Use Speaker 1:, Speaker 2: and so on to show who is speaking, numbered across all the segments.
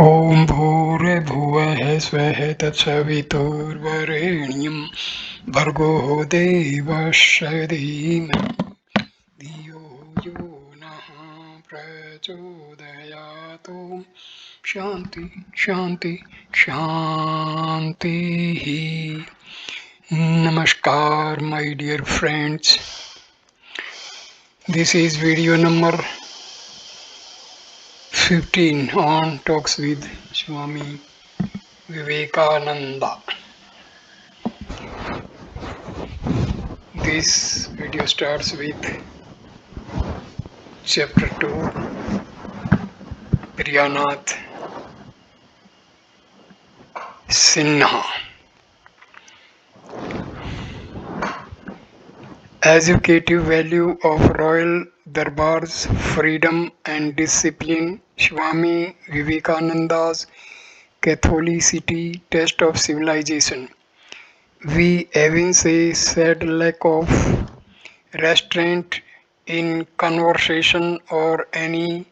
Speaker 1: ॐ भूर्भुवः स्वः तत्सवितुर्वरेण्यं भर्गो देवस्य धीमहि धियो यो नः प्रचोदयात्। शान्ति शान्ति शान्तिः. Namaskar, my dear friends. This is video number 15 on Talks with Swami Vivekananda. This video starts with chapter 2, Priyanath Sinha. Educative value of royal darbars, freedom and discipline. Swami Vivekananda's Catholicity, test of civilization. We evince a sad lack of restraint in conversation or any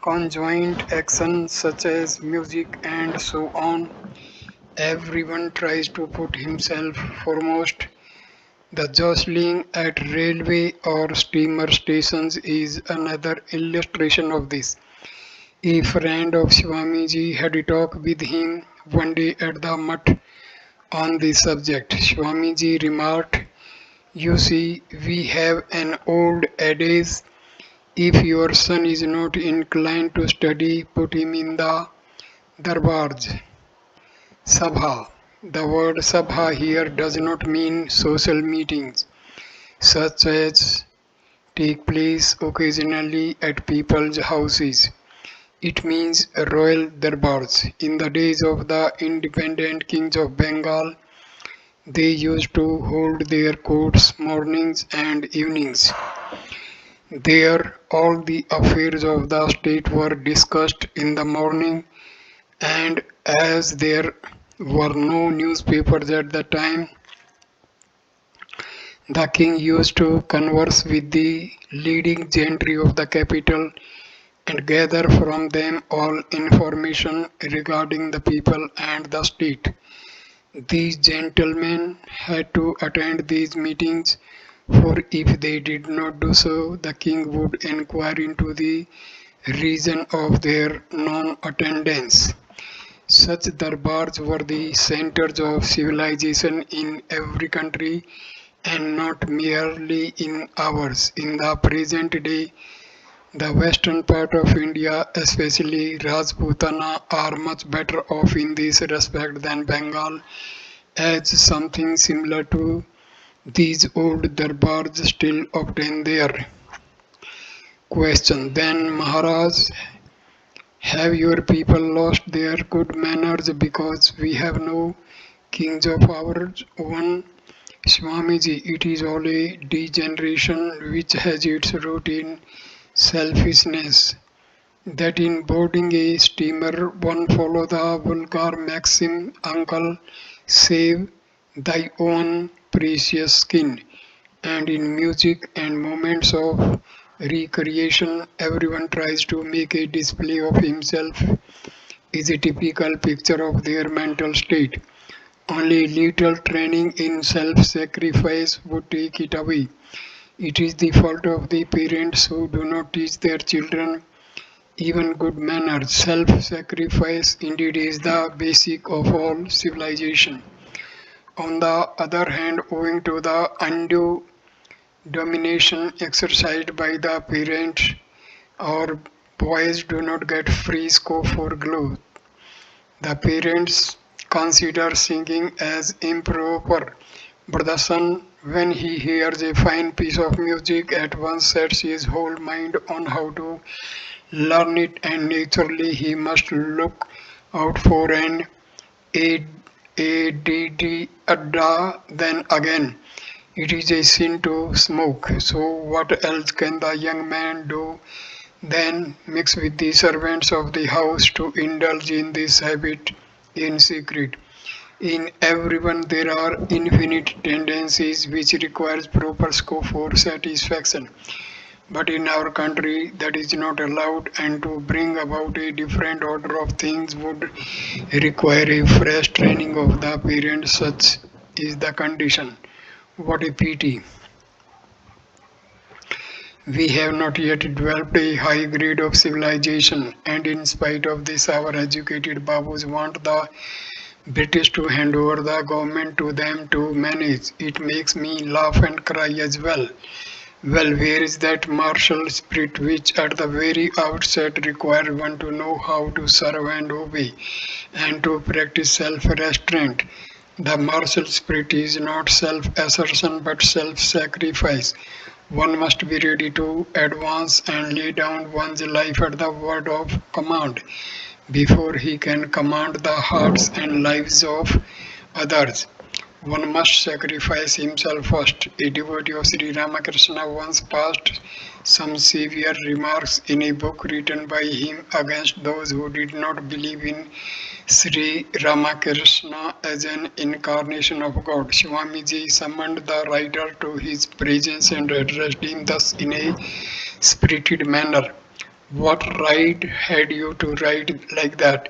Speaker 1: conjoint action such as music and so on. Everyone tries to put himself foremost. The jostling at railway or steamer stations is another illustration of this. A friend of Swamiji had a talk with him one day at the mutt on this subject. Swamiji remarked, "You see, we have an old adage, if your son is not inclined to study, put him in the darbars, sabha." The word sabha here does not mean social meetings, such as take place occasionally at people's houses. It means royal darbars. In the days of the independent kings of Bengal, they used to hold their courts mornings and evenings. There, all the affairs of the state were discussed in the morning, and as there were no newspapers at the time, the king used to converse with the leading gentry of the capital and gather from them all information regarding the people and the state. These gentlemen had to attend these meetings, for if they did not do so, the king would inquire into the reason of their non-attendance. Such darbars were the centers of civilization in every country and not merely in ours. In the present day, the western part of India, especially Rajputana, are much better off in this respect than Bengal, as something similar to these old darbars still obtain there. Question: Then, Maharaj, have your people lost their good manners because we have no kings of our own? Swamiji, it is all a degeneration which has its root in selfishness. That in boarding a steamer one follow the vulgar maxim, uncle, save thy own precious skin, and in music and moments of recreation everyone tries to make a display of himself, is a typical picture of their mental state. Only little training in self-sacrifice would take it away. It is the fault of the parents who do not teach their children even good manners. Self-sacrifice indeed is the basic of all civilization. On the other hand, owing to the undue domination exercised by the parents, our boys do not get free scope for growth. The parents consider singing as improper, but the son, when he hears a fine piece of music, at once sets his whole mind on how to learn it, and naturally he must look out for an ADD adda. Then again, it is a sin to smoke. So what else can the young man do than mix with the servants of the house to indulge in this habit in secret? In everyone there are infinite tendencies which requires proper scope for satisfaction. But in our country, that is not allowed, and to bring about a different order of things would require a fresh training of the parents. Such is the condition. What a pity. We have not yet developed a high grade of civilization, and in spite of this, our educated babus want the British to hand over the government to them to manage. It makes me laugh and cry as well. Well, where is that martial spirit which at the very outset required one to know how to serve and obey and to practice self restraint? The martial spirit is not self assertion but self sacrifice. One must be ready to advance and lay down one's life at the word of command before he can command the hearts and lives of others. One must sacrifice himself first. A devotee of Sri Ramakrishna once passed some severe remarks in a book written by him against those who did not believe in Sri Ramakrishna as an incarnation of God. Swamiji summoned the writer to his presence and addressed him thus in a spirited manner. What right had you to write like that,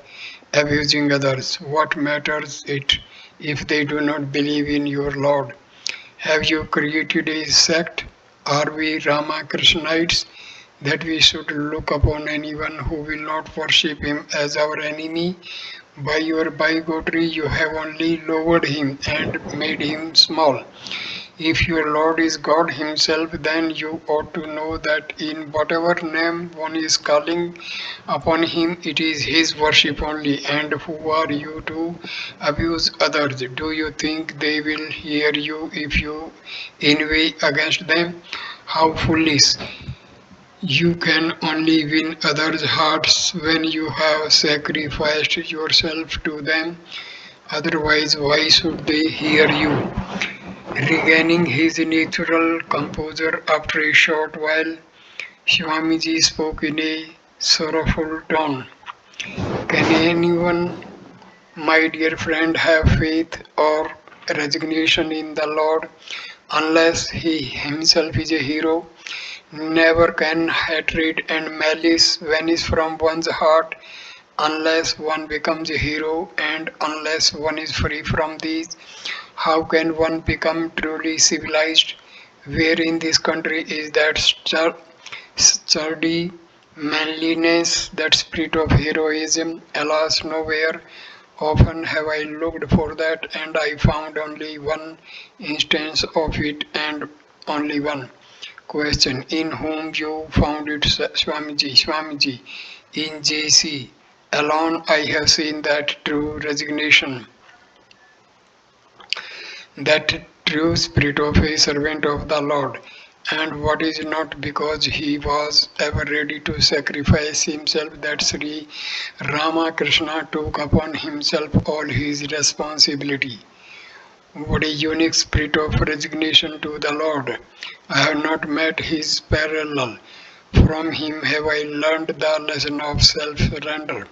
Speaker 1: abusing others? What matters it if they do not believe in your Lord? Have you created a sect? Are we Ramakrishnites that we should look upon anyone who will not worship him as our enemy? By your bigotry, you have only lowered him and made him small. If your Lord is God Himself, then you ought to know that in whatever name one is calling upon Him, it is His worship only. And who are you to abuse others? Do you think they will hear you if you inveigh against them? How foolish! You can only win others' hearts when you have sacrificed yourself to them. Otherwise, why should they hear you? Regaining his natural composure after a short while, Swamiji spoke in a sorrowful tone. Can anyone, my dear friend, have faith or resignation in the Lord unless he himself is a hero? Never can hatred and malice vanish from one's heart unless one becomes a hero and unless one is free from these. How can one become truly civilized? Where in this country is that sturdy manliness, that spirit of heroism? Alas, nowhere. Often have I looked for that, and I found only one instance of it, and only one. Question: in whom you found it, Swamiji? Swamiji, in JC. Alone I have seen that true resignation, that true spirit of a servant of the Lord, and what is not because he was ever ready to sacrifice himself that Sri Ramakrishna took upon himself all his responsibility. What a unique spirit of resignation to the Lord. I have not met his parallel. From him have I learned the lesson of self-surrender.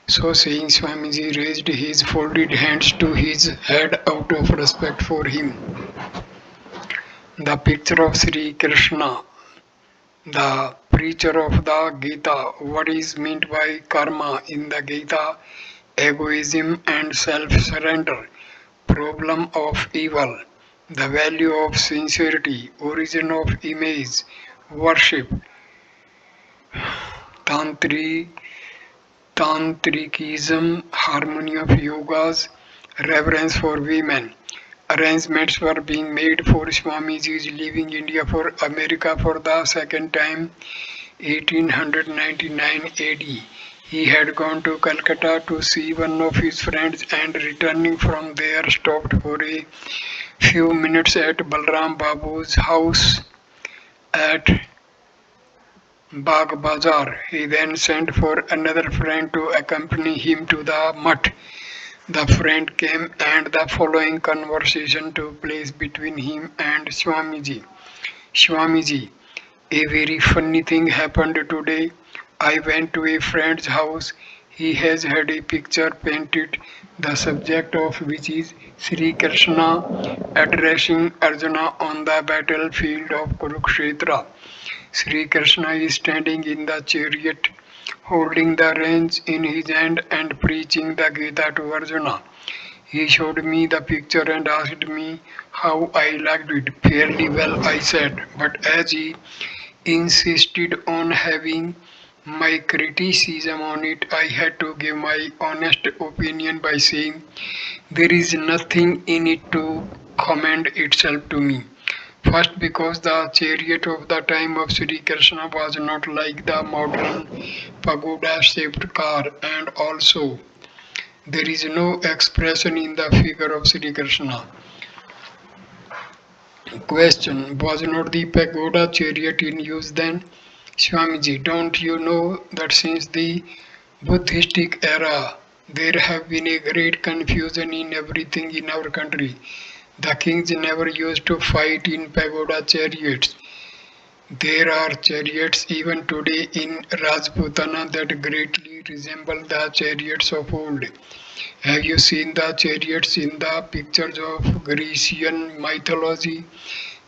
Speaker 1: So saying, Swamiji raised his folded hands to his head out of respect for him. The picture of Sri Krishna, the preacher of the Gita. What is meant by karma in the Gita? Egoism and self-surrender. Problem of evil. The value of sincerity. Origin of image. Worship. Tantri Tantrikism, harmony of yogas, reverence for women. Arrangements were being made for Swamiji's leaving India for America for the second time, 1899 AD. He had gone to Calcutta to see one of his friends and returning from there stopped for a few minutes at Balram Babu's house at Bagh Bazar. He then sent for another friend to accompany him to the mutt. The friend came and the following conversation took place between him and Swamiji. Swamiji, a very funny thing happened today. I went to a friend's house. He has had a picture painted, the subject of which is Sri Krishna addressing Arjuna on the battlefield of Kurukshetra. Sri Krishna is standing in the chariot, holding the reins in his hand and preaching the Gita to Arjuna. He showed me the picture and asked me how I liked it. Fairly well, I said, but as he insisted on having my criticism on it, I had to give my honest opinion by saying there is nothing in it to commend itself to me. First, because the chariot of the time of Sri Krishna was not like the modern pagoda shaped car, and also there is no expression in the figure of Sri Krishna. Question: was not the pagoda chariot in use then? Swamiji, don't you know that since the Buddhistic era there have been a great confusion in everything in our country? The kings never used to fight in pagoda chariots. There are chariots even today in Rajputana that greatly resemble the chariots of old. Have you seen the chariots in the pictures of Grecian mythology?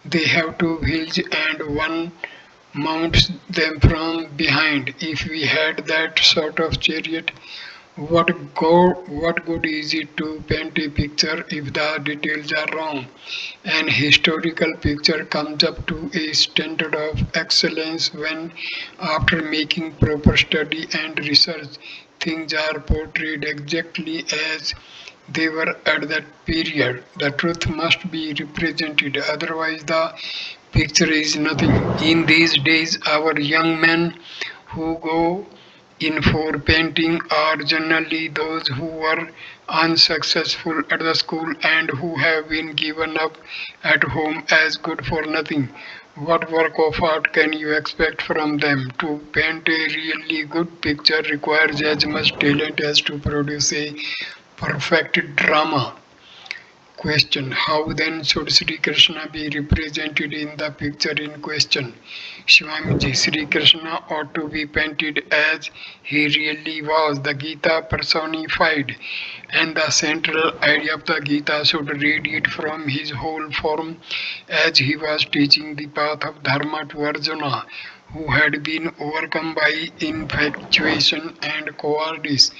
Speaker 1: They have two wheels and one mounts them from behind. If we had that sort of chariot, what good is it to paint a picture if the details are wrong? An historical picture comes up to a standard of excellence when, after making proper study and research, things are portrayed exactly as they were at that period. The truth must be represented, otherwise, the picture is nothing. In these days, our young men who go in for painting are generally those who were unsuccessful at the school and who have been given up at home as good for nothing. What work of art can you expect from them? To paint a really good picture requires as much talent as to produce a perfect drama. Question: how then should Sri Krishna be represented in the picture in question? Swamiji, Sri Krishna ought to be painted as he really was, the Gita personified, and the central idea of the Gita should radiate from his whole form as he was teaching the path of Dharma to Arjuna, who had been overcome by infatuation and cowardice.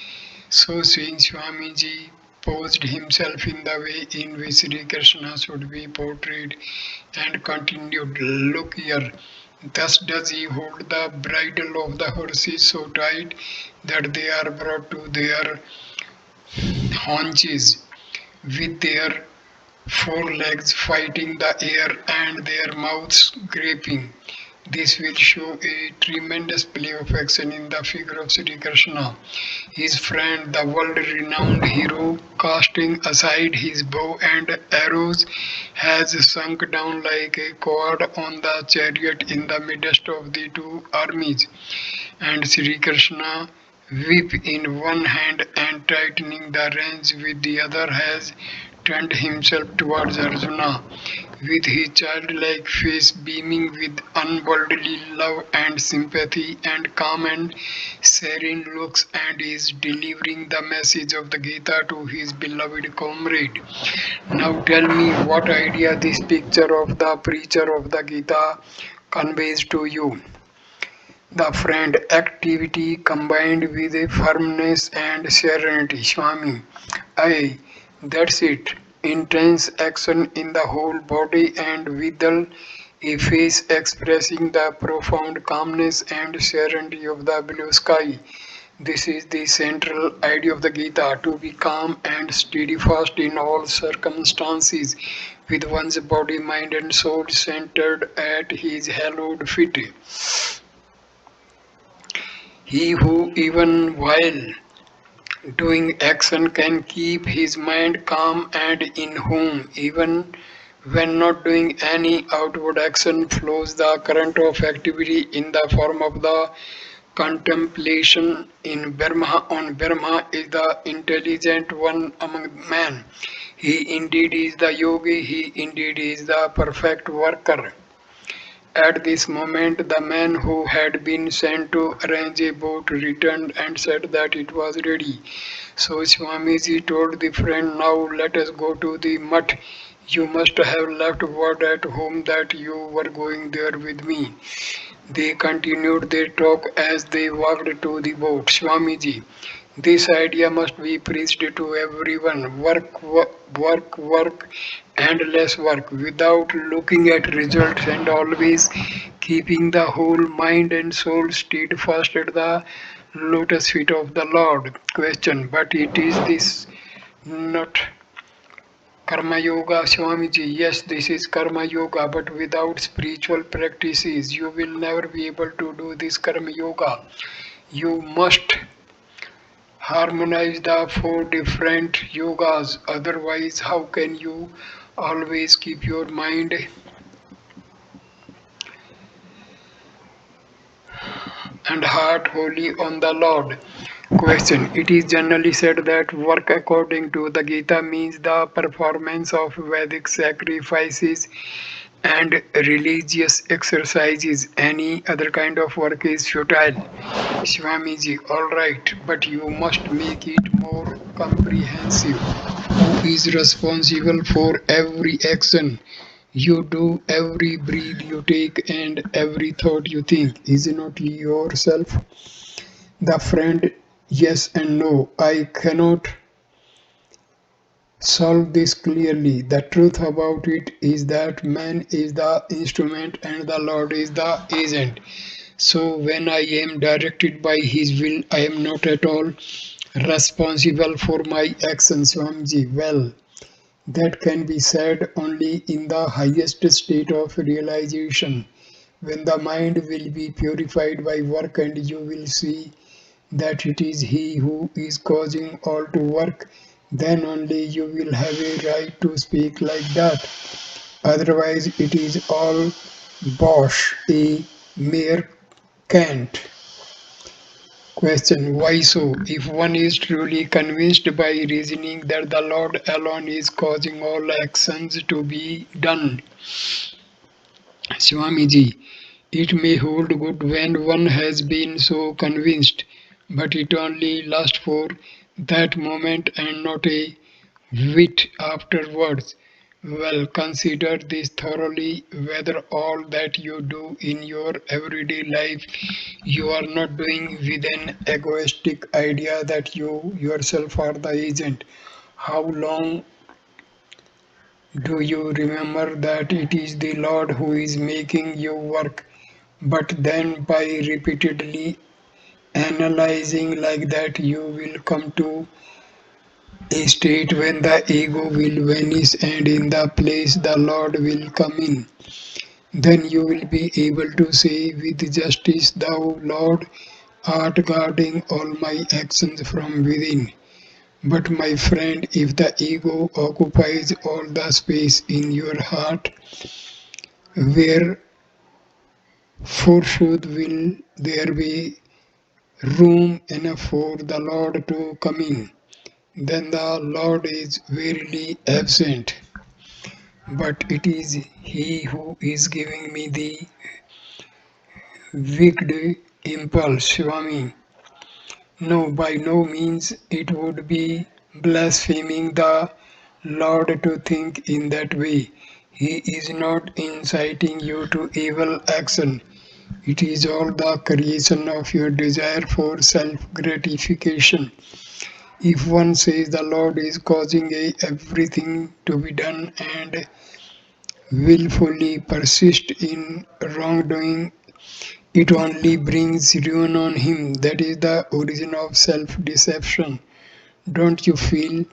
Speaker 1: So saying, Swamiji posed himself in the way in which Sri Krishna should be portrayed and continued, look here. Thus does he hold the bridle of the horses so tight that they are brought to their haunches, with their forelegs fighting the air and their mouths gaping. This will show a tremendous play of action in the figure of Sri Krishna. His friend, the world-renowned hero, casting aside his bow and arrows, has sunk down like a cord on the chariot in the midst of the two armies. And Sri Krishna, whip in one hand and tightening the reins with the other, has turned himself towards Arjuna, with his childlike face beaming with unworldly love and sympathy and calm and serene looks, and is delivering the message of the Gita to his beloved comrade. Now tell me what idea this picture of the preacher of the Gita conveys to you. The friend: activity combined with a firmness and serenity. Swami: aye, that's it. Intense action in the whole body and withal a face expressing the profound calmness and serenity of the blue sky. This is the central idea of the Gita, to be calm and steadfast in all circumstances, with one's body, mind, and soul centered at his hallowed feet. He who, even while doing action, can keep his mind calm, and in whom, even when not doing any outward action, flows the current of activity in the form of the contemplation in Brahma on Brahma, is the intelligent one among men. He indeed is the yogi, he indeed is the perfect worker. At this moment, the man who had been sent to arrange a boat returned and said that it was ready. So Swamiji told the friend, "Now let us go to the mutt. You must have left word at home that you were going there with me." They continued their talk as they walked to the boat. "Swamiji, this idea must be preached to everyone. Work, work, work, and less work without looking at results, and always keeping the whole mind and soul steadfast at the lotus feet of the Lord." Question: But it is this not Karma Yoga, Swamiji? Yes, this is Karma Yoga, but without spiritual practices, you will never be able to do this Karma Yoga. You must harmonize the four different yogas, otherwise, how can you always keep your mind and heart wholly on the Lord? Question: It is generally said that work according to the Gita means the performance of Vedic sacrifices and religious exercises. Any other kind of work is futile. Swamiji: Alright, but you must make it more comprehensive. Who is responsible for every action you do, every breath you take, and every thought you think? Is it not yourself? The friend: Yes and no. I cannot solve this clearly. The truth about it is that man is the instrument and the Lord is the agent. So when I am directed by His will, I am not at all responsible for my actions, Swamiji. Well, that can be said only in the highest state of realization, when the mind will be purified by work and you will see that it is He who is causing all to work. Then only you will have a right to speak like that. Otherwise, it is all bosh, a mere cant. Question: Why so? If one is truly convinced by reasoning that the Lord alone is causing all actions to be done, Swamiji, it may hold good when one has been so convinced, but it only lasts for that moment and not a whit afterwards. Well, consider this thoroughly, whether all that you do in your everyday life you are not doing with an egoistic idea that you yourself are the agent. How long do you remember that it is the Lord who is making you work? But then, by repeatedly analyzing like that, you will come to a state when the ego will vanish and in the place the Lord will come in. Then you will be able to say with justice, "Thou, Lord, art guarding all my actions from within." But my friend, if the ego occupies all the space in your heart, where forsooth will there be room enough for the Lord to come in? Then the Lord is verily absent. But it is He who is giving me the wicked impulse, Swami. No, by no means it would be blaspheming the Lord to think in that way. He is not inciting you to evil action. It is all the creation of your desire for self-gratification. If one says the Lord is causing everything to be done and willfully persist in wrongdoing, it only brings ruin on him. That is the origin of self-deception. Don't you feel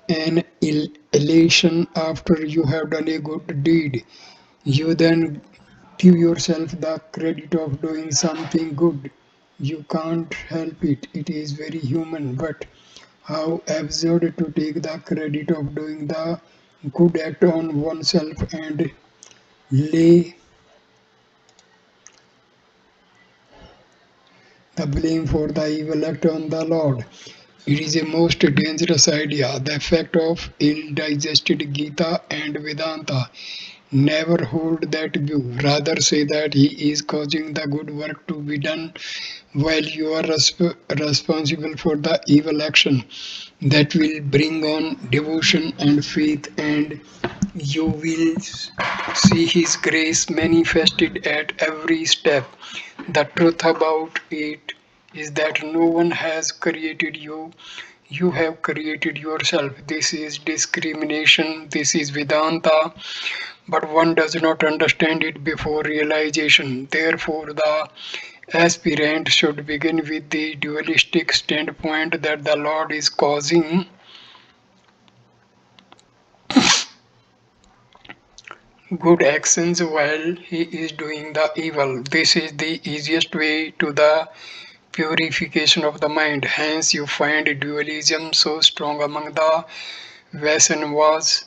Speaker 1: an elation after you have done a good deed? You then give yourself the credit of doing something good. You can't help it. It is very human. But how absurd to take the credit of doing the good act on oneself and lay the blame for the evil act on the Lord. It is a most dangerous idea. The effect of ill-digested Gita and Vedanta Never hold that view. Rather say that he is causing the good work to be done while you are responsible for the evil action that will bring on devotion and faith, and you will see his grace manifested at every step. The truth about it is that no one has created you. You have created yourself. This is discrimination. This is Vedanta, but one does not understand it before realization. Therefore, the aspirant should begin with the dualistic standpoint that the Lord is causing good actions while he is doing the evil. This is the easiest way to the purification of the mind. Hence, you find dualism so strong among the Vaishnavas.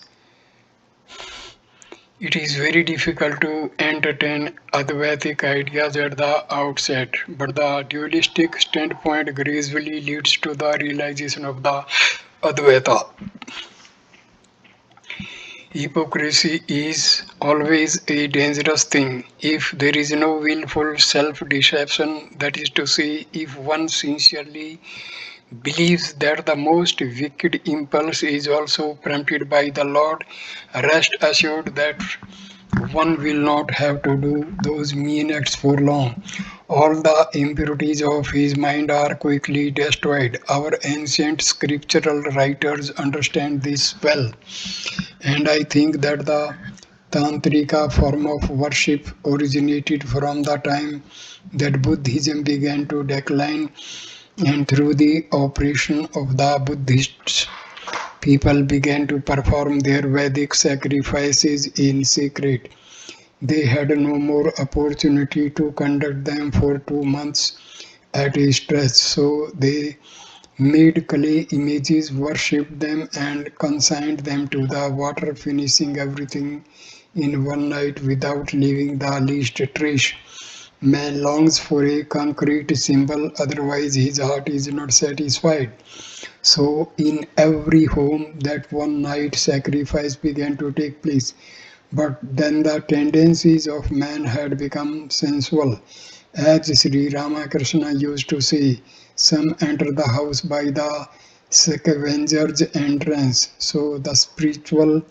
Speaker 1: It is very difficult to entertain Advaitic ideas at the outset, but the dualistic standpoint gradually leads to the realization of the Advaita. Hypocrisy is always a dangerous thing. If there is no willful self-deception, that is to say, if one sincerely believes that the most wicked impulse is also prompted by the Lord, rest assured that one will not have to do those mean acts for long. All the impurities of his mind are quickly destroyed. Our ancient scriptural writers understand this well, and I think that the Tantrika form of worship originated from the time that Buddhism began to decline, and through the operation of the Buddhists, people began to perform their Vedic sacrifices in secret. They had no more opportunity to conduct them for 2 months at a stretch, so they made clay images, worshipped them, and consigned them to the water, finishing everything in one night without leaving the least trace. Man longs for a concrete symbol, otherwise his heart is not satisfied. So, in every home, that one night sacrifice began to take place. But then the tendencies of man had become sensual. As Sri Ramakrishna used to say, some enter the house by the scavenger's entrance. So the spiritual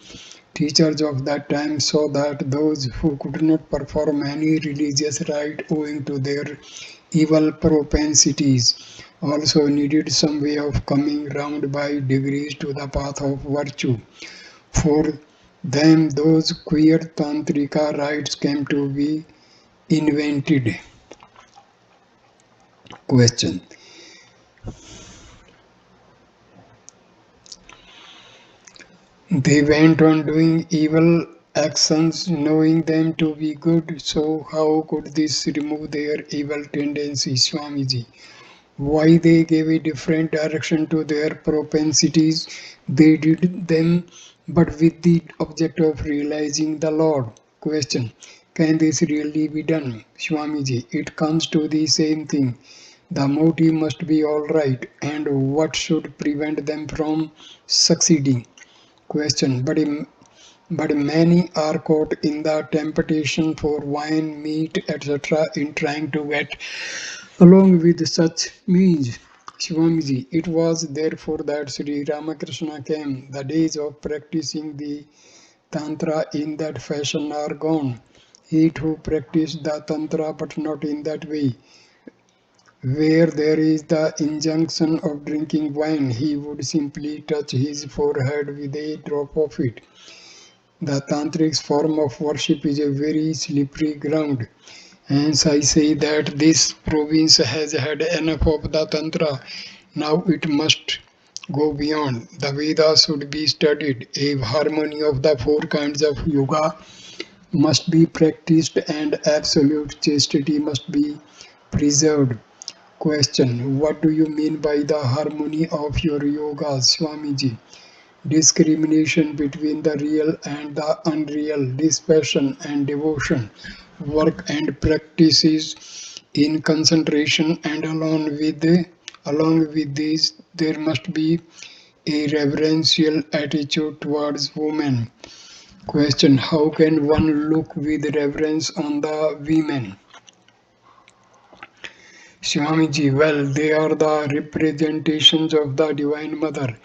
Speaker 1: teachers of that time saw that those who could not perform any religious rite owing to their evil propensities also needed some way of coming round by degrees to the path of virtue. For them, those queer tantrika rites came to be invented. Question. They went on doing evil actions knowing them to be good, so how could this remove their evil tendencies, Swamiji? Why they gave a different direction to their propensities? They did them, but with the object of realizing the Lord. Question. Can this really be done? Swamiji, it comes to the same thing. The motive must be all right, and what should prevent them from succeeding? Question. But many are caught in the temptation for wine, meat, etc. in trying to get along with such means. Swamiji, it was therefore that Sri Ramakrishna came. The days of practicing the Tantra in that fashion are gone. He too practiced the Tantra, but not in that way. Where there is the injunction of drinking wine, he would simply touch his forehead with a drop of it. The tantric form of worship is a very slippery ground. Hence I say that this province has had enough of the Tantra. Now it must go beyond. The Vedas should be studied. A harmony of the four kinds of yoga must be practiced, and absolute chastity must be preserved. Question. What do you mean by the harmony of your yogas, Swamiji? Discrimination between the real and the unreal, dispassion and devotion, work and practices in concentration, and along with these there must be a reverential attitude towards women. Question: how can one look with reverence on the women? Swamiji, well, they are the representations of the Divine Mother,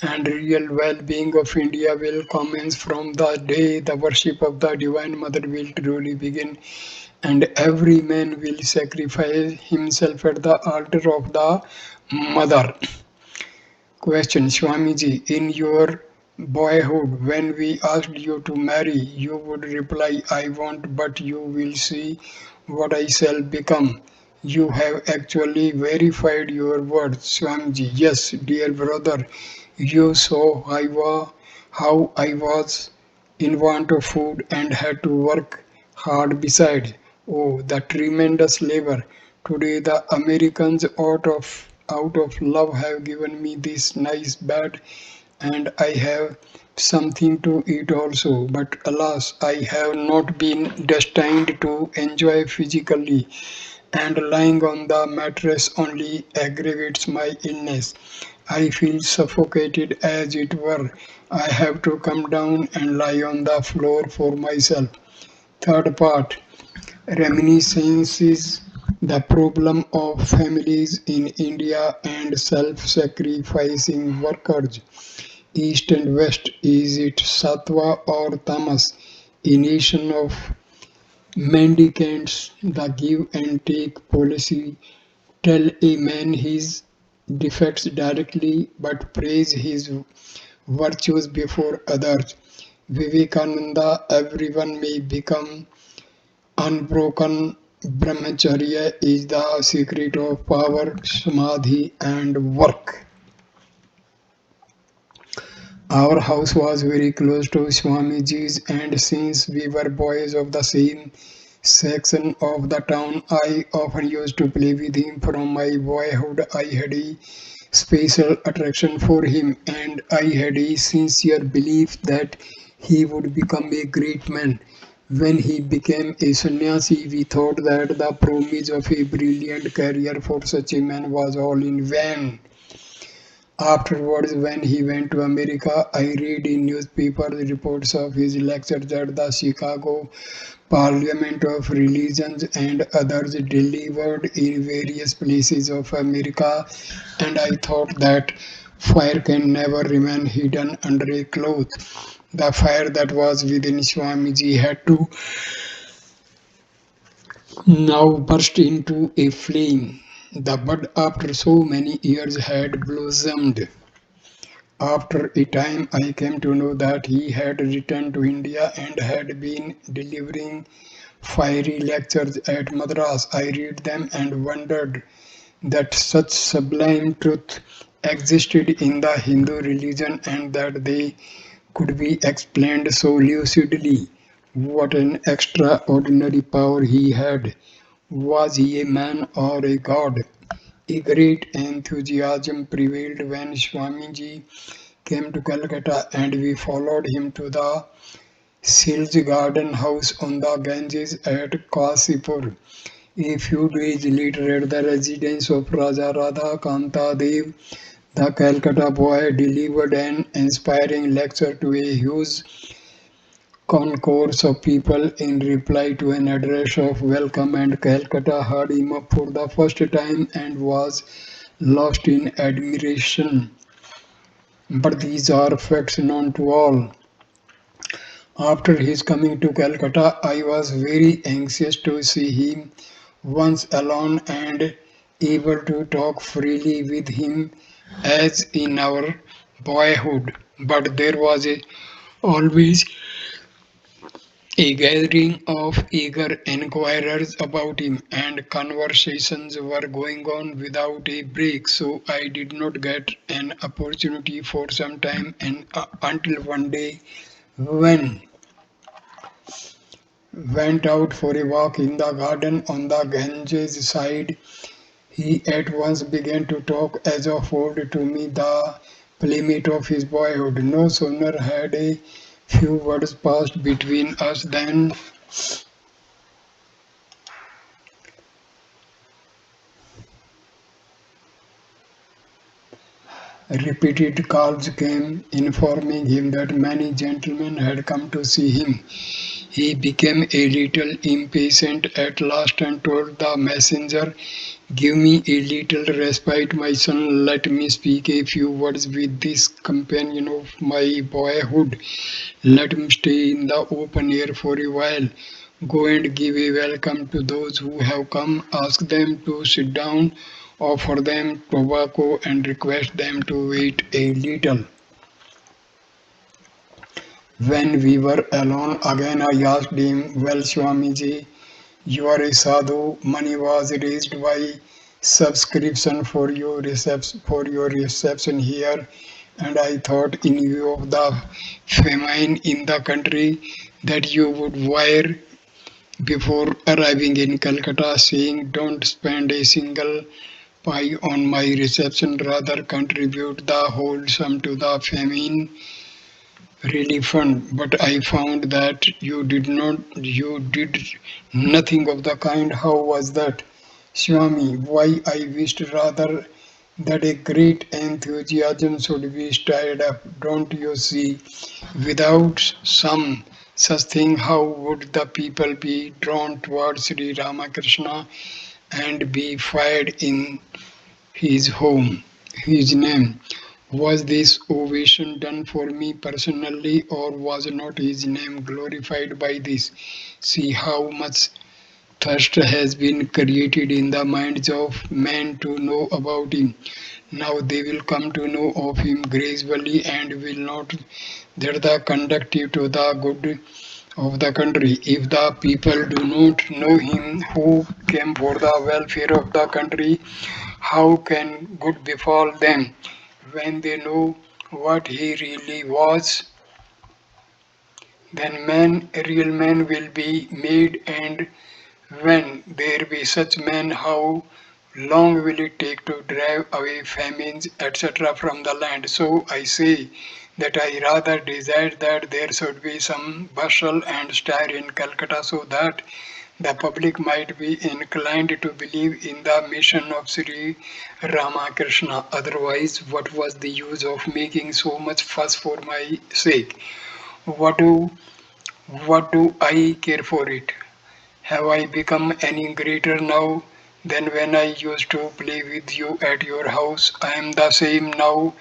Speaker 1: and real well-being of India will commence from the day the worship of the Divine Mother will truly begin, and every man will sacrifice himself at the altar of the Mother. Question: Swamiji, in your boyhood, when we asked you to marry, you would reply, I won't, but you will see what I shall become. You have actually verified your words, Swamiji. Yes, dear brother, you saw how I was in want of food and had to work hard besides. Oh, the tremendous labor. Today the Americans out of love have given me this nice bed and I have something to eat also. But alas, I have not been destined to enjoy physically, and lying on the mattress only aggravates my illness. I feel suffocated as it were. I have to come down and lie on the floor for myself. Third part: reminiscences, the problem of families in India and self-sacrificing workers. East and West, is it Sattva or Tamas? A nation of mendicants, the give and take policy. Tell a man his defects directly, but praise his virtues before others. Vivekananda, everyone may become unbroken. Brahmacharya is the secret of power, samadhi, and work. Our house was very close to Swamiji's, and since we were boys of the same section of the town, I often used to play with him. From my boyhood, I had a special attraction for him, and I had a sincere belief that he would become a great man. When he became a sannyasi, we thought that the promise of a brilliant career for such a man was all in vain. Afterwards, when he went to America, I read in newspapers reports of his lectures at the Chicago Parliament of Religions and others delivered in various places of America, and I thought that fire can never remain hidden under a cloth. The fire that was within Swamiji had to now burst into a flame. The bud, after so many years, had blossomed. After a time, I came to know that he had returned to India and had been delivering fiery lectures at Madras. I read them and wondered that such sublime truth existed in the Hindu religion and that they could be explained so lucidly. What an extraordinary power he had! Was he a man or a god? A great enthusiasm prevailed when Swamiji came to Calcutta, and we followed him to the Sil's garden house on the Ganges at Kasipur. A few days later, at the residence of Raja Radha Kanta Dev, the Calcutta boy delivered an inspiring lecture to a huge concourse of people in reply to an address of welcome, and Calcutta heard him up for the first time and was lost in admiration. But these are facts known to all. After his coming to Calcutta, I was very anxious to see him once alone and able to talk freely with him as in our boyhood. But there was always a gathering of eager inquirers about him, and conversations were going on without a break, so I did not get an opportunity for some time until one day when went out for a walk in the garden on the Ganges side. He at once began to talk as of old to me, the playmate of his boyhood. No sooner had a few words passed between us than Repeated calls came, informing him that many gentlemen had come to see him. He became a little impatient at last and told the messenger, "Give me a little respite, my son. Let me speak a few words with this companion of my boyhood. Let him stay in the open air for a while. Go and give a welcome to those who have come. Ask them to sit down, offer them tobacco, and request them to wait a little." When we were alone again, I asked him, "Well, Swamiji, you are a sadhu. Money was raised by subscription for your reception here, and I thought, in view of the famine in the country, that you would wire before arriving in Calcutta, saying, 'Don't spend a single pie on my reception, rather contribute the whole sum to the famine relief fund.' But I found that you did nothing of the kind. How was that?" "Swami, why, I wished rather that a great enthusiasm should be stirred up. Don't you see? Without some such thing, how would the people be drawn towards Sri Ramakrishna and be fired in his home, his name? Was this ovation done for me personally, or was not his name glorified by this? See how much thirst has been created in the minds of men to know about him. Now they will come to know of him gradually, and will not that the conducive to the good of the country. If the people do not know him who came for the welfare of the country, how can good befall them? When they know what he really was, then real men will be made, and when there be such men, how long will it take to drive away famines, etc., from the land? So I say that I rather desire that there should be some bustle and stir in Calcutta, so that the public might be inclined to believe in the mission of Sri Ramakrishna. Otherwise, what was the use of making so much fuss for my sake? What do what do I care for it? Have I become any greater now than when I used to play with you at your house? I am the same now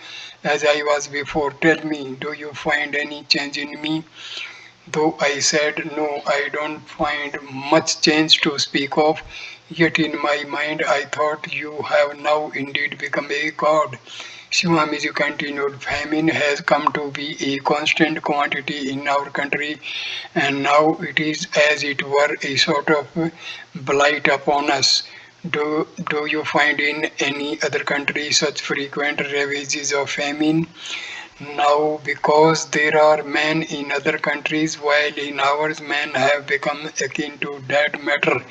Speaker 1: as I was before. Tell me, do you find any change in me?" Though I said, "No, I don't find much change to speak of," yet in my mind I thought, "You have now indeed become a god." Swamiji continued, "Famine has come to be a constant quantity in our country, and now it is as it were a sort of blight upon us. Do you find in any other country such frequent ravages of famine? Now, because there are men in other countries, while in ours men have become akin to dead matter,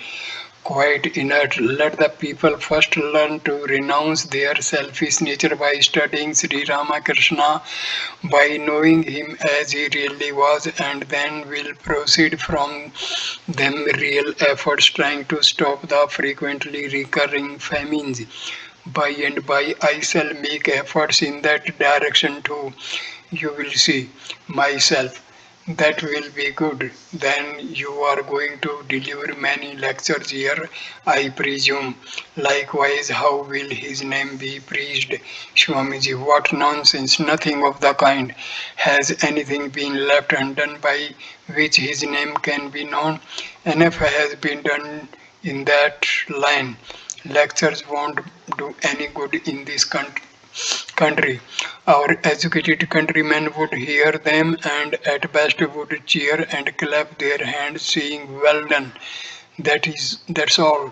Speaker 1: quite inert. Let the people first learn to renounce their selfish nature by studying Sri Ramakrishna, by knowing him as he really was, and then will proceed from them real efforts trying to stop the frequently recurring famines. By and by, I shall make efforts in that direction too. You will see myself. That will be good. Then you are going to deliver many lectures here, I presume. Likewise, how will his name be preached?" "Swamiji, what nonsense! Nothing of the kind. Has anything been left undone by which his name can be known? Enough has been done in that line. Lectures won't do any good in this country. Our educated countrymen would hear them, and at best would cheer and clap their hands, saying, 'Well done.' That's all.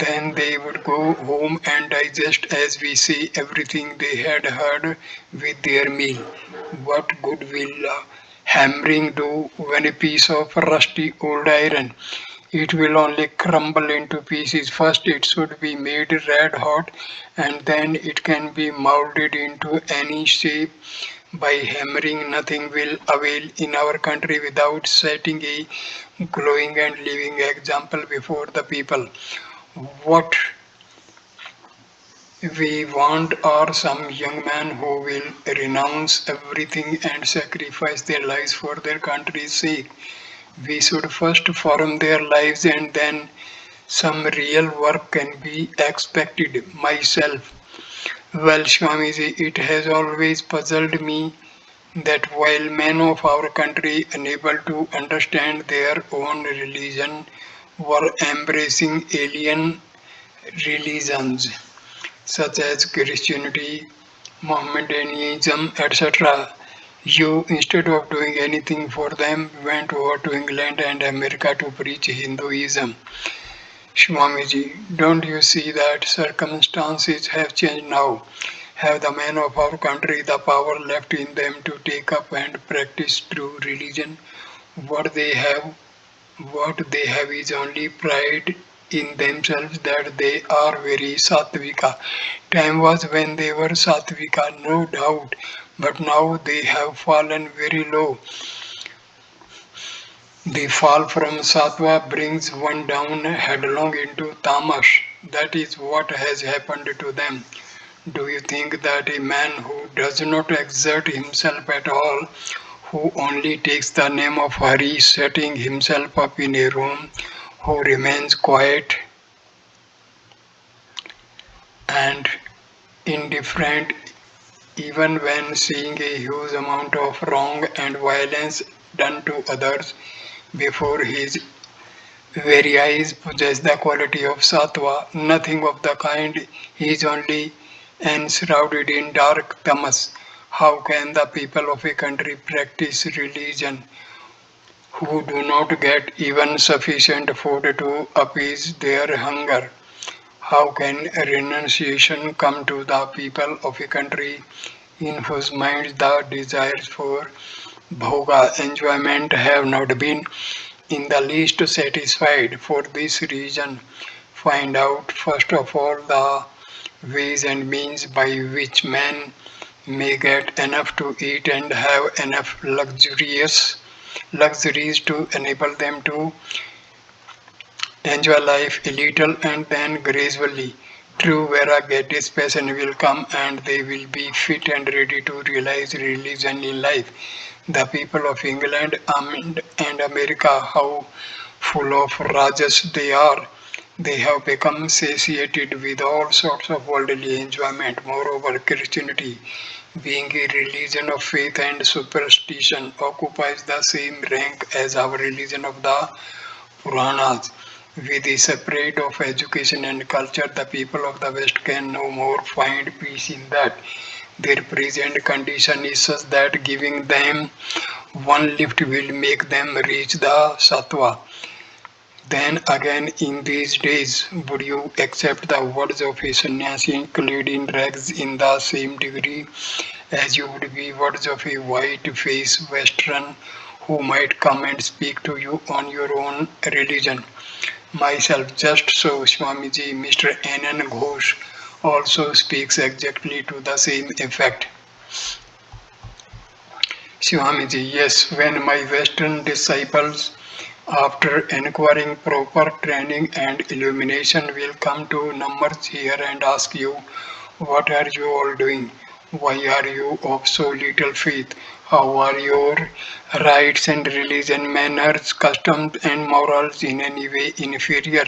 Speaker 1: Then they would go home and digest, as we say, everything they had heard with their meal. What good will hammering do when a piece of rusty old iron? It will only crumble into pieces. First it should be made red hot, and then it can be moulded into any shape. By hammering nothing will avail in our country without setting a glowing and living example before the people. What We want or some young man who will renounce everything and sacrifice their lives for their country's sake. We should first form their lives and then some real work can be expected. Myself. Well, Swamiji, it has always puzzled me that while men of our country, unable to understand their own religion, were embracing alien religions such as Christianity, Mohammedanism, etc. You, instead of doing anything for them, went over to England and America to preach Hinduism. Swamiji, don't you see that circumstances have changed now? Have the men of our country the power left in them to take up and practice true religion? What they have, what they have is only pride in themselves that they are very sattvika. Time was when they were sattvika, no doubt, but now they have fallen very low. The fall from sattva brings one down headlong into tamas. That is what has happened to them. Do you think that a man who does not exert himself at all, who only takes the name of Hari, setting himself up in a room, who remains quiet and indifferent even when seeing a huge amount of wrong and violence done to others before his very eyes possess the quality of sattva? Nothing of the kind. He is only enshrouded in dark tamas. How can the people of a country practice religion who do not get even sufficient food to appease their hunger? How can renunciation come to the people of a country in whose minds the desires for bhoga enjoyment have not been in the least satisfied? For this reason, find out first of all the ways and means by which man may get enough to eat and have enough luxuries to enable them to enjoy life a little and then gradually. True Varagatisation will come and they will be fit and ready to realize religion in life. The people of England and America, how full of rajas they are. They have become satiated with all sorts of worldly enjoyment. Moreover, Christianity, being a religion of faith and superstition, occupies the same rank as our religion of the Puranas. With the separate of education and culture, the people of the West can no more find peace in that. Their present condition is such that giving them one lift will make them reach the sattva. Then again, in these days, would you accept the words of a sannyasi clad in rags in the same degree as you would be words of a white-faced Western who might come and speak to you on your own religion? Myself, just so Swamiji, Mr. N.N. Ghosh also speaks exactly to the same effect. Swamiji, yes, when my Western disciples, after inquiring proper training and illumination, will come to numbers here and ask you, what are you all doing? Why are you of so little faith? How are your rites and religion, manners, customs, and morals in any way inferior?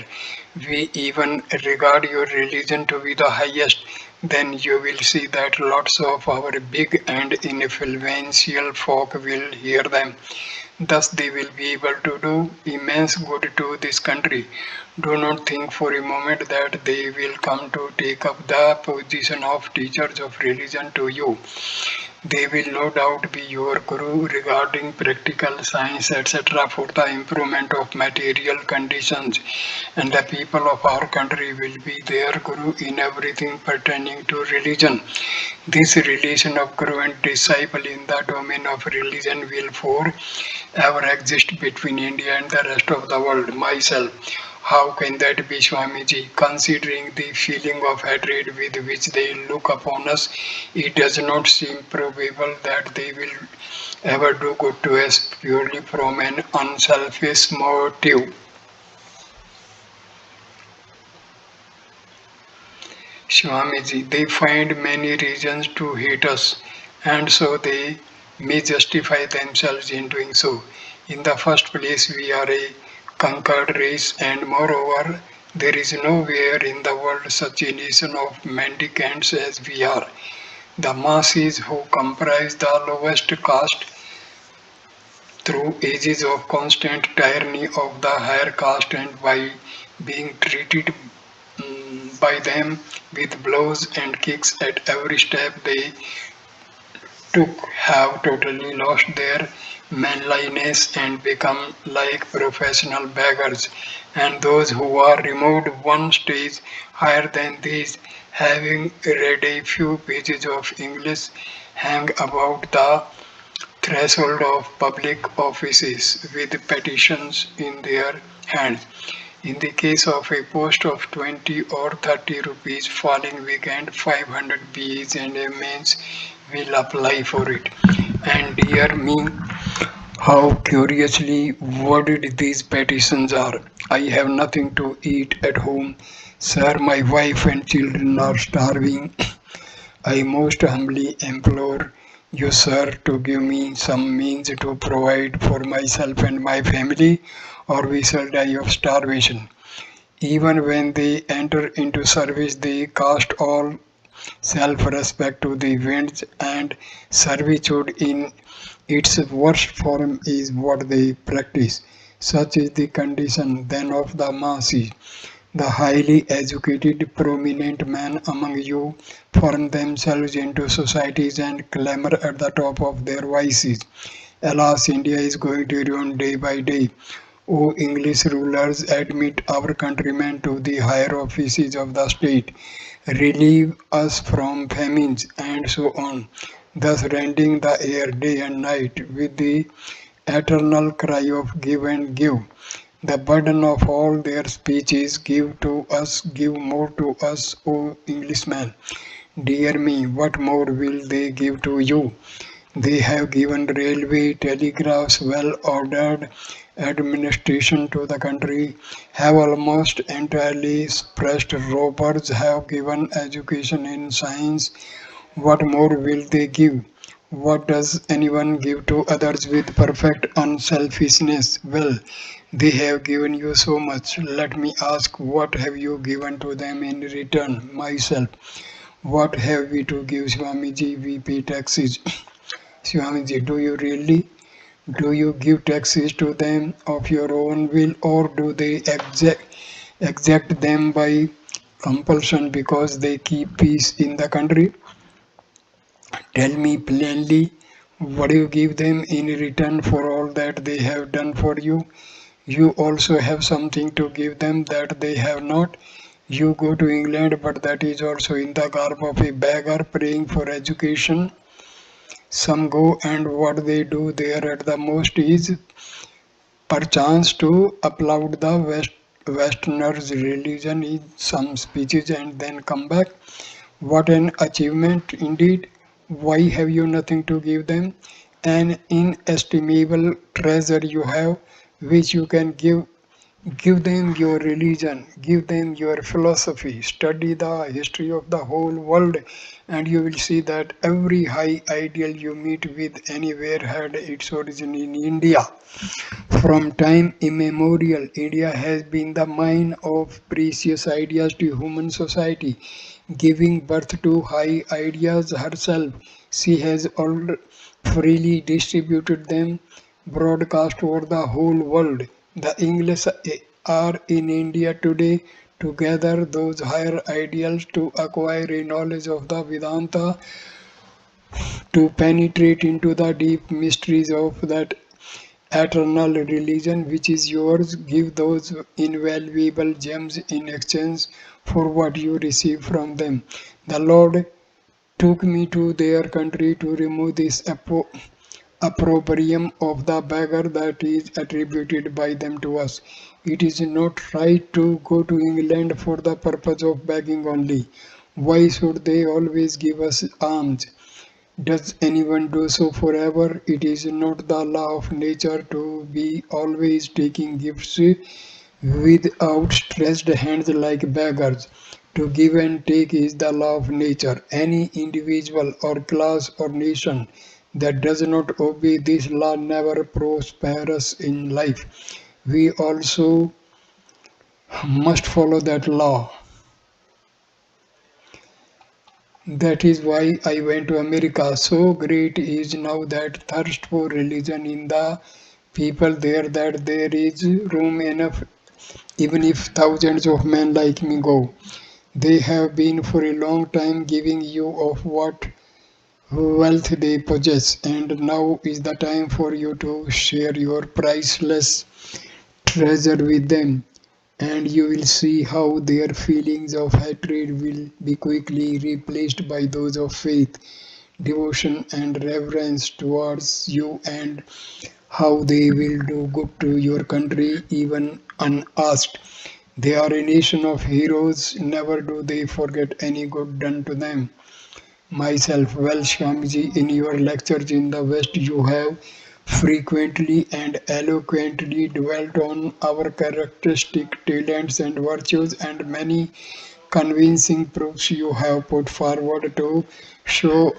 Speaker 1: We even regard your religion to be the highest. Then you will see that lots of our big and influential folk will hear them. Thus, they will be able to do immense good to this country. Do not think for a moment that they will come to take up the position of teachers of religion to you. They will no doubt be your guru regarding practical science, etc., for the improvement of material conditions, and the people of our country will be their guru in everything pertaining to religion. This relation of guru and disciple in the domain of religion will forever exist between India and the rest of the world. Myself, how can that be, Swamiji? Considering the feeling of hatred with which they look upon us, it does not seem probable that they will ever do good to us purely from an unselfish motive. Swamiji, they find many reasons to hate us, and so they may justify themselves in doing so. In the first place, we are a conquered race, and moreover, there is nowhere in the world such a nation of mendicants as we are. The masses who comprise the lowest caste through ages of constant tyranny of the higher caste and by being treated by them with blows and kicks at every step they took have totally lost their manliness and become like professional beggars, and those who are removed one stage higher than these, having read a few pages of English, hang about the threshold of public offices with petitions in their hands. In the case of a post of 20 or 30 rupees falling weekend, 500 B's and M's will apply for it. And dear me, how curiously worded these petitions are. I have nothing to eat at home. Sir, my wife and children are starving. I most humbly implore you, sir, to give me some means to provide for myself and my family, or we shall die of starvation. Even when they enter into service, they cast all self respect to the winds, and servitude in its worst form is what they practice. Such is the condition then of the masses. The highly educated, prominent men among you form themselves into societies and clamor at the top of their voices. Alas, India is going to ruin day by day. O English rulers, admit our countrymen to the higher offices of the state, relieve us from famines, and so on, thus rending the air day and night with the eternal cry of give and give. The burden of all their speech is give to us, give more to us, O Englishmen. Dear me, what more will they give to you? They have given railway, telegraphs, well ordered administration to the country, have almost entirely suppressed robbers, have given education in science. What more will they give? What does anyone give to others with perfect unselfishness? Well, they have given you so much. Let me ask, what have you given to them in return? Myself. What have we to give, Swamiji? We pay taxes. Swamiji, do you really? Do you give taxes to them of your own will, or do they exact them by compulsion because they keep peace in the country? Tell me plainly, what do you give them in return for all that they have done for you? You also have something to give them that they have not. You go to England, but that is also in the garb of a beggar praying for education. Some go, and what they do there at the most is perchance to applaud the Westerners' religion in some speeches and then come back. What an achievement indeed! Why have you nothing to give them? An inestimable treasure you have, which you can give. Give them your religion, give them your philosophy, study the history of the whole world, and you will see that every high ideal you meet with anywhere had its origin in India. From time immemorial, India has been the mine of precious ideas to human society, giving birth to high ideas herself. She has all freely distributed them broadcast over the whole world. The English are in India today to gather those higher ideals, to acquire a knowledge of the Vedanta, to penetrate into the deep mysteries of that eternal religion which is yours. Give those invaluable gems in exchange for what you receive from them. The Lord took me to their country to remove this opprobrium of the beggar that is attributed by them to us. It is not right to go to England for the purpose of begging only. Why should they always give us alms? Does anyone do so forever? It is not the law of nature to be always taking gifts with outstretched hands like beggars. To give and take is the law of nature. Any individual or class or nation that does not obey this law never prospers in life. We also must follow that law. That is why I went to America. So great is now that thirst for religion in the people there that there is room enough even if thousands of men like me go. They have been for a long time giving you of what wealth they possess, and now is the time for you to share your priceless treasure with them, and you will see how their feelings of hatred will be quickly replaced by those of faith, devotion, and reverence towards you, and how they will do good to your country even unasked. They are a nation of heroes, never do they forget any good done to them. Myself, well, Swamiji, in your lectures in the West, you have frequently and eloquently dwelt on our characteristic talents and virtues, and many convincing proofs you have put forward to show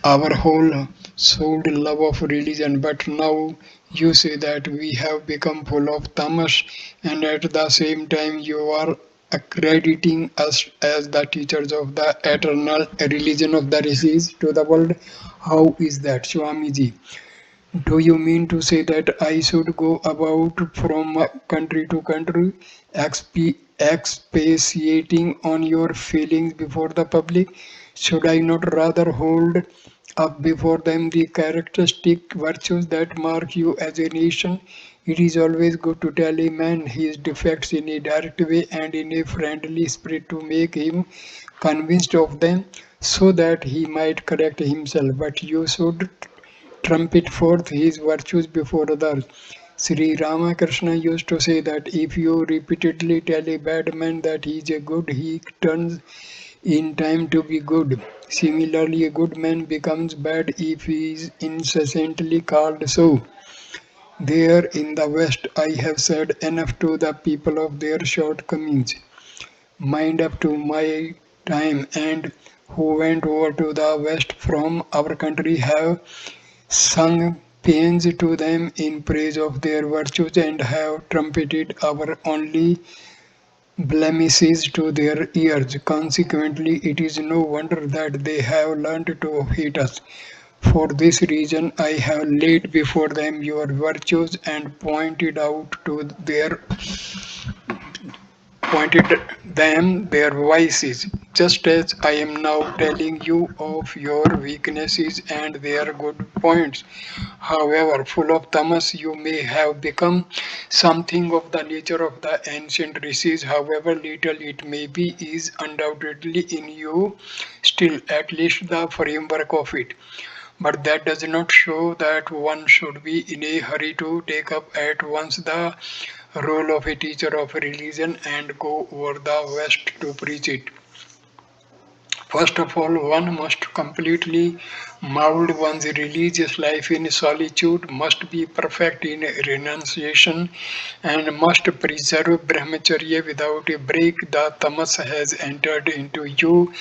Speaker 1: our whole souled love of religion. But now you say that we have become full of tamas, and at the same time you are accrediting us as the teachers of the eternal religion of the rishis to the world. How is that, Swamiji? Do you mean to say that I should go about from country to country, expatiating on your feelings before the public? Should I not rather hold up before them the characteristic virtues that mark you as a nation? It is always good to tell a man his defects in a direct way and in a friendly spirit to make him convinced of them so that he might correct himself. But you should trumpet forth his virtues before others. Sri Ramakrishna used to say that if you repeatedly tell a bad man that he is a good, he turns in time to be good. Similarly, a good man becomes bad if he is incessantly called so. There in the West, I have said enough to the people of their shortcomings. Mind up to my time, and who went over to the West from our country have sung paeans to them in praise of their virtues and have trumpeted our only blemishes to their ears. Consequently, it is no wonder that they have learned to hate us. For this reason, I have laid before them your virtues and pointed them their vices, just as I am now telling you of your weaknesses and their good points. However, full of tamas, you may have become something of the nature of the ancient rishis. However little it may be, is undoubtedly in you still, at least the framework of it. But that does not show that one should be in a hurry to take up at once the role of a teacher of religion and go over the West to preach it. First of all, one must completely mold one's religious life in solitude, must be perfect in renunciation, and must preserve brahmacharya without a break. The tamas has entered into you.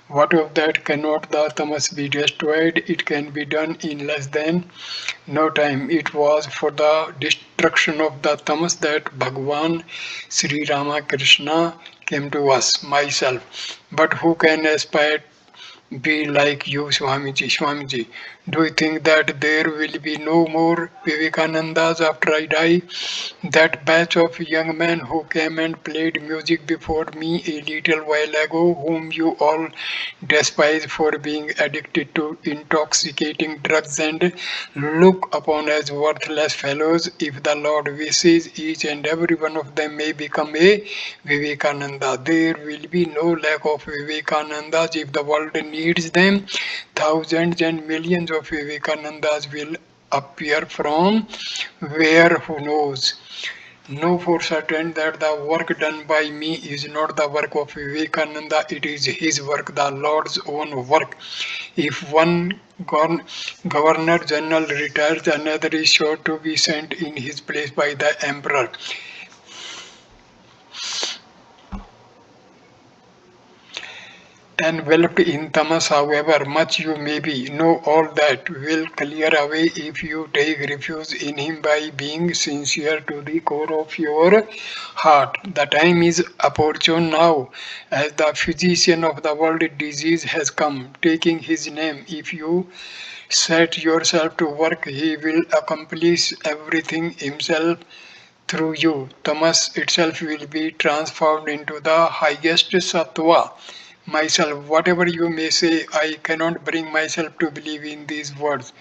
Speaker 1: What of that cannot the tamas be destroyed? It can be done in less than no time. It was for the destruction of the tamas that Bhagwan Sri Ramakrishna came to us, myself. But who can aspire be like you, Swamiji? Swamiji, do you think that there will be no more Vivekanandas after I die? That batch of young men who came and played music before me a little while ago, whom you all despise for being addicted to intoxicating drugs and look upon as worthless fellows, if the Lord wishes, each and every one of them may become a Vivekananda. There will be no lack of Vivekanandas if the world needs them. Thousands and millions of Vivekanandas will appear from where, who knows. Know for certain that the work done by me is not the work of Vivekananda, it is his work, the Lord's own work. If one governor general retires, another is sure to be sent in his place by the emperor. enveloped in tamas, however much you may be, know all that will clear away if you take refuge in him by being sincere to the core of your heart. The time is opportune now, as the physician of the world disease has come, taking his name. If you set yourself to work, he will accomplish everything himself through you. Tamas itself will be transformed into the highest sattva. Myself, whatever you may say, I cannot bring myself to believe in these words.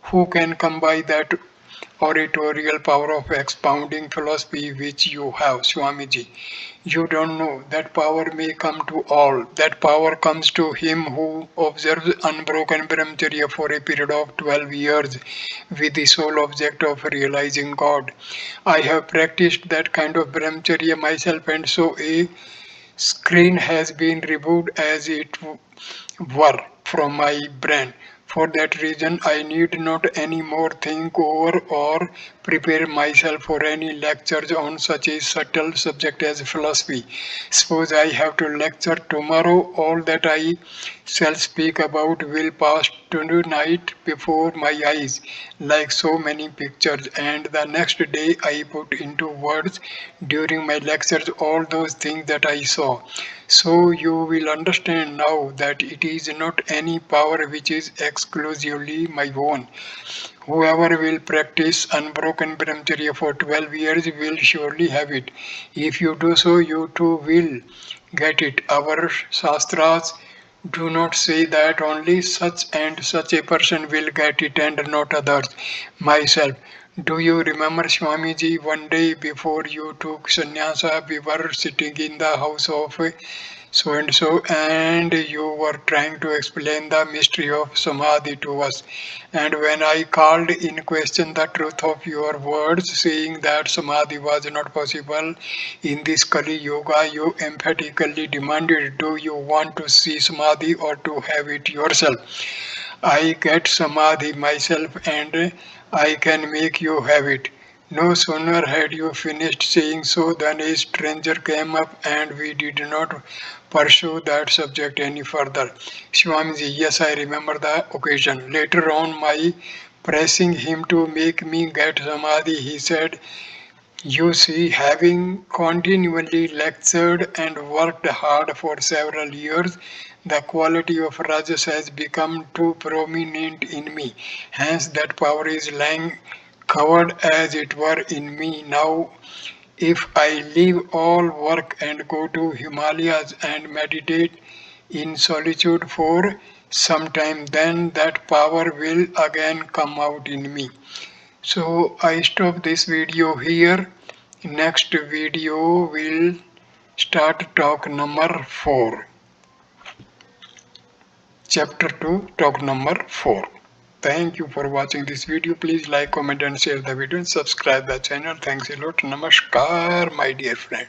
Speaker 1: Who can come by that oratorial power of expounding philosophy which you have, Swamiji? You don't know. That power may come to all. That power comes to him who observes unbroken brahmacharya for a period of 12 years with the sole object of realizing God. I have practiced that kind of brahmacharya myself, and so a screen has been removed as it were from my brain. For that reason, I need not any more think over or prepare myself for any lectures on such a subtle subject as philosophy. Suppose I have to lecture tomorrow, all that I shall speak about will pass tonight before my eyes like so many pictures, and the next day I put into words during my lectures all those things that I saw. So you will understand now that it is not any power which is exclusively my own. Whoever will practice unbroken brahmacharya for 12 years will surely have it. If you do so, you too will get it. Our shastras do not say that only such and such a person will get it and not others. Myself, do you remember Swamiji, one day before you took sannyasa, we were sitting in the house of so and so, and you were trying to explain the mystery of samadhi to us. And when I called in question the truth of your words, saying that samadhi was not possible in this Kali Yoga, you emphatically demanded, do you want to see samadhi or to have it yourself? I get samadhi myself and I can make you have it. No sooner had you finished saying so than a stranger came up and we did not pursue that subject any further. Swamiji, yes, I remember the occasion. Later on, my pressing him to make me get samadhi, he said, you see, having continually lectured and worked hard for several years, the quality of rajas has become too prominent in me. Hence, that power is lying covered as it were in me now. If I leave all work and go to Himalayas and meditate in solitude for some time, then that power will again come out in me. So I stop this video here. Next video will start talk number 4. Chapter 2, talk number 4. Thank you for watching this video. Please like, comment and share the video and subscribe the channel. Thanks a lot. Namaskar, my dear friend.